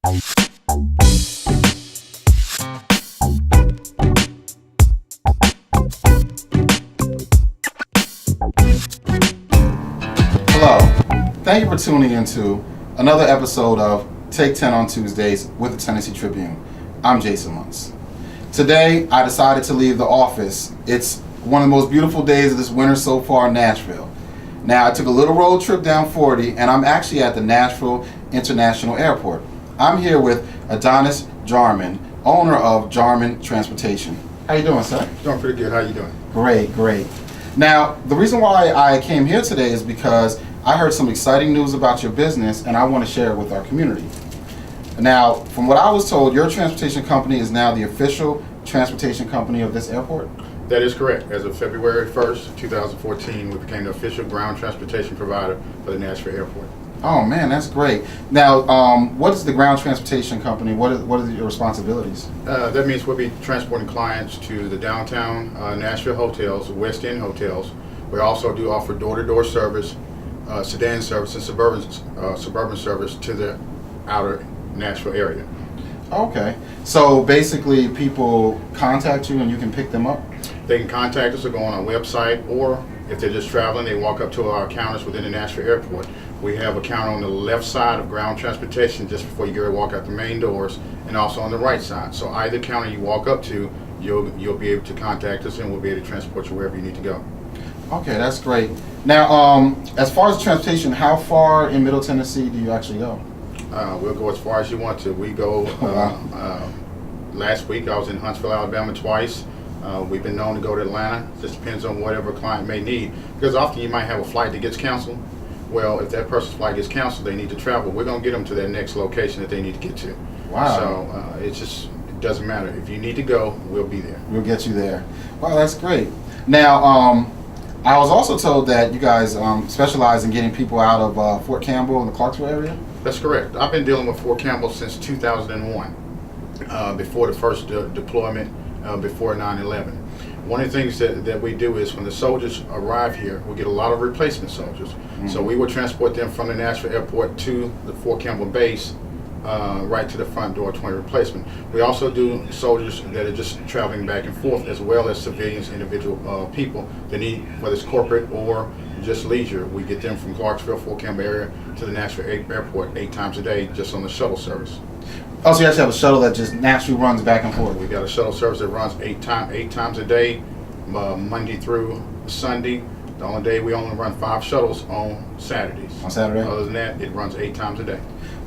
Hello, thank you for tuning into another episode of Take 10 on Tuesdays with the Tennessee Tribune. I'm Jason Muntz. Today, I decided to leave the office. It's one of the most beautiful days of this winter so far in Nashville. Now, I took a little road trip down 40, and I'm actually at the Nashville International Airport. I'm here with Adonis Jarmon, owner of Jarmon Transportation. How you doing, sir? Doing pretty good. How you doing? Great, great. Now, the reason why I came here today is because I heard some exciting news about your business, and I want to share it with our community. Now, from what I was told, your transportation company is now the official transportation company of this airport? That is correct. As of February 1st, 2014, we became the official ground transportation provider for the Nashville Airport. Oh man, that's great. Now, what is the ground transportation company? What are your responsibilities? That means we'll be transporting clients to the downtown Nashville hotels, West End hotels. We also do offer door-to-door service, sedan service, and suburban service to the outer Nashville area. Okay. So basically, people contact you and you can pick them up? They can contact us or go on our website, or if they're just traveling, they walk up to our counters within the Nashville Airport. We have a counter on the left side of ground transportation just before you get ready to walk out the main doors, and also on the right side. So either counter you walk up to, you'll be able to contact us, and we'll be able to transport you wherever you need to go. Okay, that's great. Now, as far as transportation, how far in Middle Tennessee do you actually go? We'll go as far as you want to. We go, last week I was in Huntsville, Alabama twice. We've been known to go to Atlanta. Just depends on whatever a client may need. Because often you might have a flight that gets canceled. Well, if that person's flight gets canceled, they need to travel. We're going to get them to their next location that they need to get to. Wow. So it doesn't matter. If you need to go, we'll be there. We'll get you there. Wow, that's great. Now, I was also told that you guys specialize in getting people out of Fort Campbell and the Clarksville area? That's correct. I've been dealing with Fort Campbell since 2001, before the first deployment, before 9/11. One of the things that we do is when the soldiers arrive here, we get a lot of replacement soldiers. Mm-hmm. So we will transport them from the Nashville Airport to the Fort Campbell base, right to the front door, 20 replacement. We also do soldiers that are just traveling back and forth, as well as civilians, individual people that need, whether it's corporate or just leisure. We get them from Clarksville, Fort Campbell area to the Nashville Airport 8 times a day just on the shuttle service. Oh, so you actually have a shuttle that just naturally runs back and forth? We got a shuttle service that runs eight times a day, Monday through Sunday. The only day we only run 5 shuttles on Saturdays. On Saturday? Other than that, it runs 8 times a day.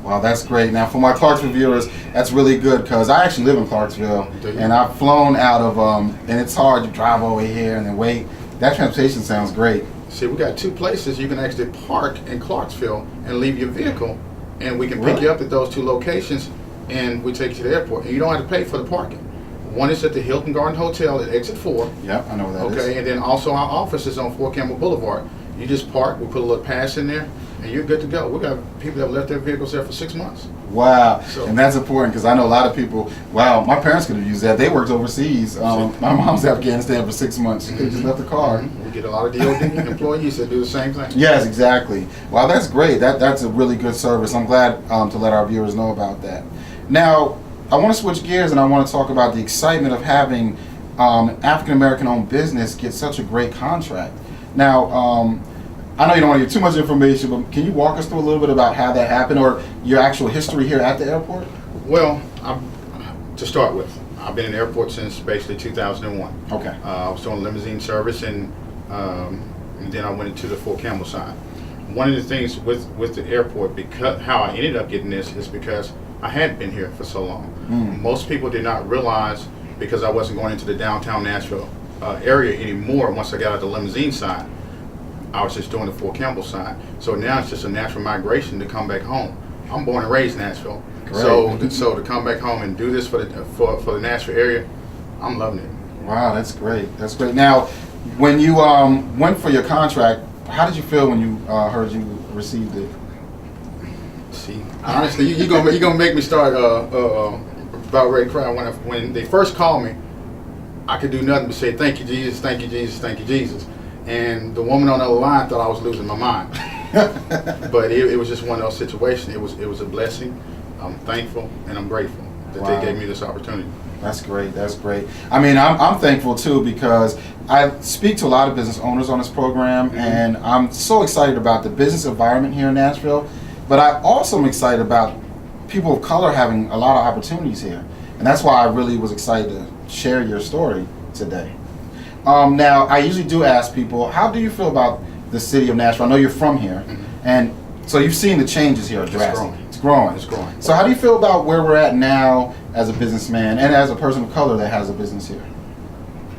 Wow, that's great. Now, for my Clarksville viewers, that's really good because I actually live in Clarksville, and I've flown out of, and it's hard to drive over here and then wait. That transportation sounds great. See, we got 2 places you can actually park in Clarksville and leave your vehicle, and we can pick you up at those 2 locations, and we take you to the airport, and you don't have to pay for the parking. One is at the Hilton Garden Hotel at exit 4. Yep, I know where that is. Okay, and then also our office is on Fort Campbell Boulevard. You just park, we put a little pass in there, and you're good to go. We got people that have left their vehicles there for 6 months. Wow, and that's important because I know a lot of people, wow, my parents could have used that. They worked overseas. My mom's in Afghanistan for 6 months. She could have just left the car. We get a lot of DOD employees that do the same thing. Yes, exactly. Wow, that's great. That's a really good service. I'm glad to let our viewers know about that. Now, I want to switch gears and I want to talk about the excitement of having an African-American owned business get such a great contract. Now, I know you don't want to give too much information, but can you walk us through a little bit about how that happened or your actual history here at the airport? Well, to start with, I've been in the airport since basically 2001. Okay. I was doing limousine service and then I went into the Fort Campbell side. One of the things with the airport, because how I ended up getting this is because I had been here for so long. Most people did not realize, because I wasn't going into the downtown Nashville area anymore once I got out the limousine side. I was just doing the Fort Campbell side. So now it's just a natural migration to come back home. I'm born and raised in Nashville. So to come back home and do this for the Nashville area, I'm loving it. Wow, that's great. That's great. Now, when you went for your contract, how did you feel when you heard you received it? See, honestly, you're gonna make me start about ready to cry. When they first called me, I could do nothing but say thank you Jesus, thank you Jesus, thank you Jesus. And the woman on the other line thought I was losing my mind. But it was just one of those situations. It was a blessing. I'm thankful and I'm grateful that Wow. they gave me this opportunity. That's great. That's great. I mean, I'm thankful too because I speak to a lot of business owners on this program, and I'm so excited about the business environment here in Nashville. But I also am excited about people of color having a lot of opportunities here, and that's why I really was excited to share your story today. Now, I usually do ask people, how do you feel about the city of Nashville? I know you're from here, and so you've seen the changes here. Drastic. It's growing. It's growing. So how do you feel about where we're at now as a businessman and as a person of color that has a business here?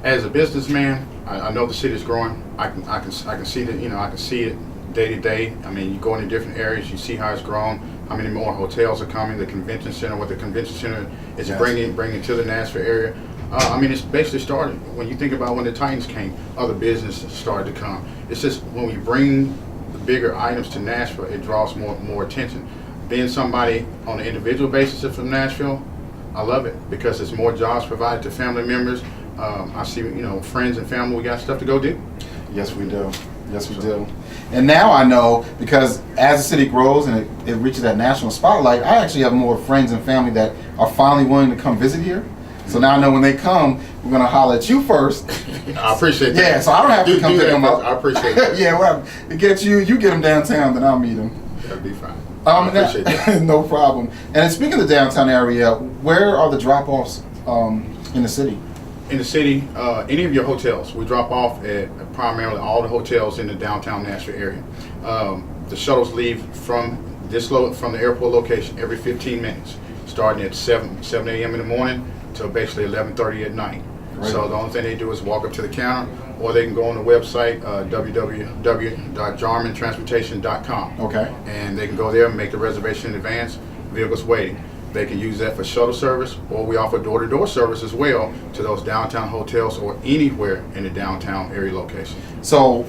As a businessman, I know the city is growing. I can see that, I can see it day to day. I mean, you go into different areas, you see how it's grown, how many more hotels are coming, the convention center, what the convention center is Yes. bringing to the Nashville area. I mean, it's basically started. When you think about when the Titans came, other businesses started to come. It's just when we bring the bigger items to Nashville, it draws more attention. Being somebody on an individual basis from Nashville, I love it because there's more jobs provided to family members. I see, friends and family, we got stuff to go do. Yes, we do. Yes, we do. And now I know, because as the city grows and it reaches that national spotlight, I actually have more friends and family that are finally willing to come visit here. So now I know when they come, we're going to holler at you first. I appreciate that. Yeah, so I don't have to come pick them up. I appreciate that. Yeah, well, it gets you get them downtown, then I'll meet them. That'd be fine. I appreciate that. No problem. And speaking of the downtown area, where are the drop-offs in the city? In the city, any of your hotels, we drop off at primarily all the hotels in the downtown Nashville area. The shuttles leave from the airport location every 15 minutes, starting at 7 a.m. in the morning till basically 11:30 at night. Great. So the only thing they do is walk up to the counter, or they can go on the website www.jarmontransportation.com. Okay. And they can go there and make the reservation in advance. Vehicles waiting. They can use that for shuttle service, or we offer door-to-door service as well to those downtown hotels or anywhere in the downtown area location. So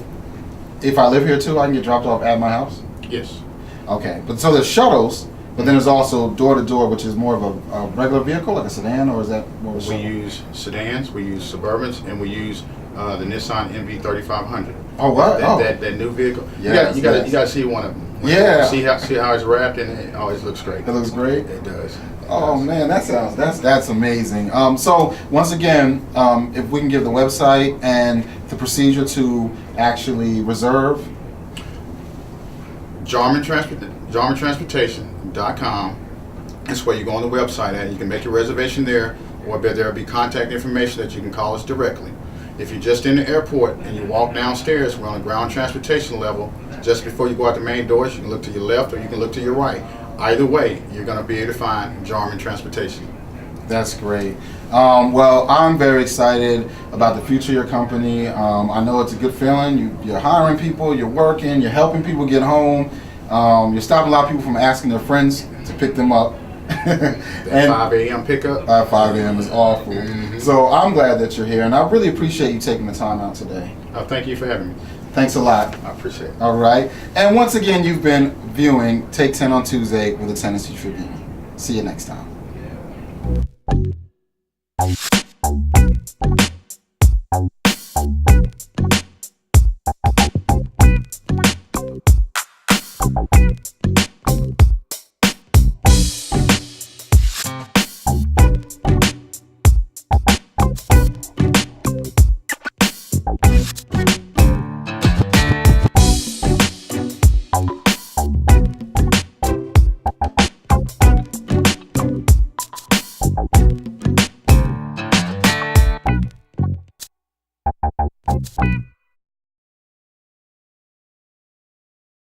if I live here too, I can get dropped off at my house? Yes. Okay. But so there's shuttles, but then there's also door-to-door, which is more of a regular vehicle, like a sedan, or is that more of a We use sedans, we use Suburbans, and we use the Nissan NV3500. Oh, what? That new vehicle. Yes, you got to see one of them. Yeah. See how it's wrapped, and it always looks great. It looks great? It does. Oh man, that's amazing. So once again, if we can give the website and the procedure to actually reserve. JarmonTransportation.com. That's where you go on the website at. You can make your reservation there, or there'll be contact information that you can call us directly. If you're just in the airport and you walk downstairs, we're on the ground transportation level. Just before you go out the main doors, you can look to your left or you can look to your right. Either way, you're going to be able to find Jarmon Transportation. That's great. Well, I'm very excited about the future of your company. I know it's a good feeling. You're hiring people, you're working, you're helping people get home. You're stopping a lot of people from asking their friends to pick them up. That 5 a.m. pickup. 5 a.m. is awful. So I'm glad that you're here, and I really appreciate you taking the time out today. Thank you for having me. Thanks a lot. I appreciate it. All right. And once again, you've been viewing Take 10 on Tuesday with the Tennessee Tribune. See you next time.